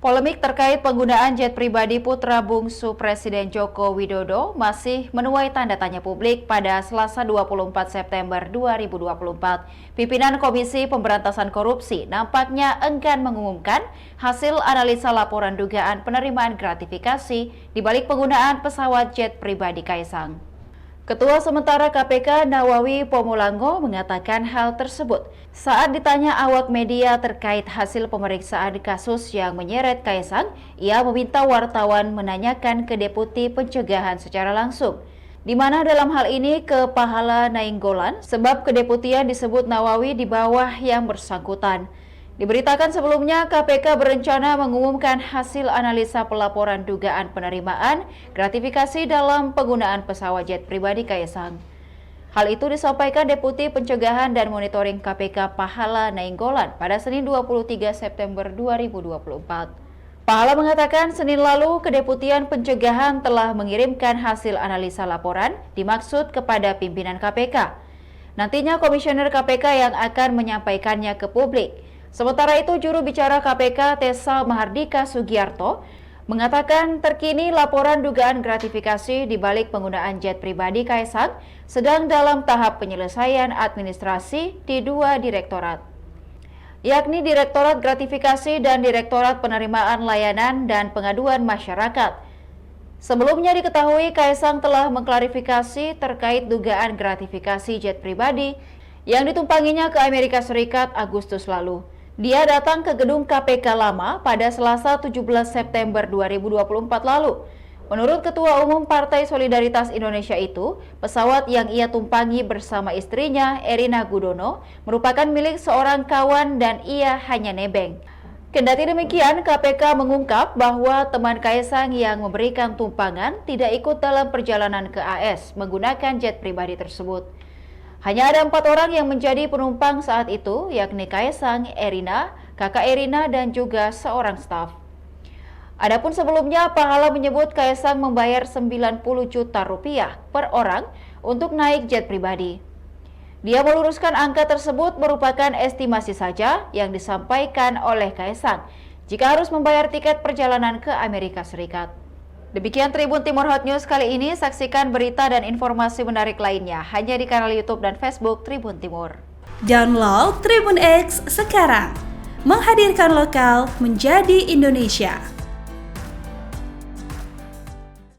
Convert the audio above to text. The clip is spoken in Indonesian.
Polemik terkait penggunaan jet pribadi putra bungsu Presiden Joko Widodo masih menuai tanda tanya publik pada Selasa 24 September 2024. Pimpinan Komisi Pemberantasan Korupsi nampaknya enggan mengumumkan hasil analisa laporan dugaan penerimaan gratifikasi di balik penggunaan pesawat jet pribadi Kaisang. Ketua Sementara KPK Nawawi Pomulango mengatakan hal tersebut saat ditanya awak media terkait hasil pemeriksaan kasus yang menyeret Kaisang. Ia meminta wartawan menanyakan ke Deputi Pencegahan secara langsung, di mana dalam hal ini ke Pahala Nainggolan, sebab kedeputian disebut Nawawi di bawah yang bersangkutan. Diberitakan sebelumnya, KPK berencana mengumumkan hasil analisa pelaporan dugaan penerimaan gratifikasi dalam penggunaan pesawat jet pribadi Kaisang. Hal itu disampaikan Deputi Pencegahan dan Monitoring KPK Pahala Nainggolan pada Senin 23 September 2024. Pahala mengatakan Senin lalu Kedeputian Pencegahan telah mengirimkan hasil analisa laporan dimaksud kepada pimpinan KPK. Nantinya Komisioner KPK yang akan menyampaikannya ke publik. Sementara itu, juru bicara KPK Tessa Mahardika Sugiarto mengatakan terkini laporan dugaan gratifikasi di balik penggunaan jet pribadi Kaisang sedang dalam tahap penyelesaian administrasi di dua direktorat, yakni Direktorat Gratifikasi dan Direktorat Penerimaan Layanan dan Pengaduan Masyarakat. Sebelumnya diketahui Kaisang telah mengklarifikasi terkait dugaan gratifikasi jet pribadi yang ditumpanginya ke Amerika Serikat Agustus lalu. Dia datang ke gedung KPK lama pada Selasa 17 September 2024 lalu. Menurut Ketua Umum Partai Solidaritas Indonesia itu, pesawat yang ia tumpangi bersama istrinya, Erina Gudono, merupakan milik seorang kawan dan ia hanya nebeng. Kendati demikian, KPK mengungkap bahwa teman Kaisang yang memberikan tumpangan tidak ikut dalam perjalanan ke AS menggunakan jet pribadi tersebut. Hanya ada 4 orang yang menjadi penumpang saat itu, yakni Kaisang, Erina, kakak Erina, dan juga seorang staf. Adapun sebelumnya, Pahala menyebut Kaisang membayar 90 juta rupiah per orang untuk naik jet pribadi. Dia meluruskan angka tersebut merupakan estimasi saja yang disampaikan oleh Kaisang jika harus membayar tiket perjalanan ke Amerika Serikat. Demikian Tribun Timur Hot News kali ini. Saksikan berita dan informasi menarik lainnya hanya di kanal YouTube dan Facebook Tribun Timur. Download Tribun X sekarang, menghadirkan lokal menjadi Indonesia.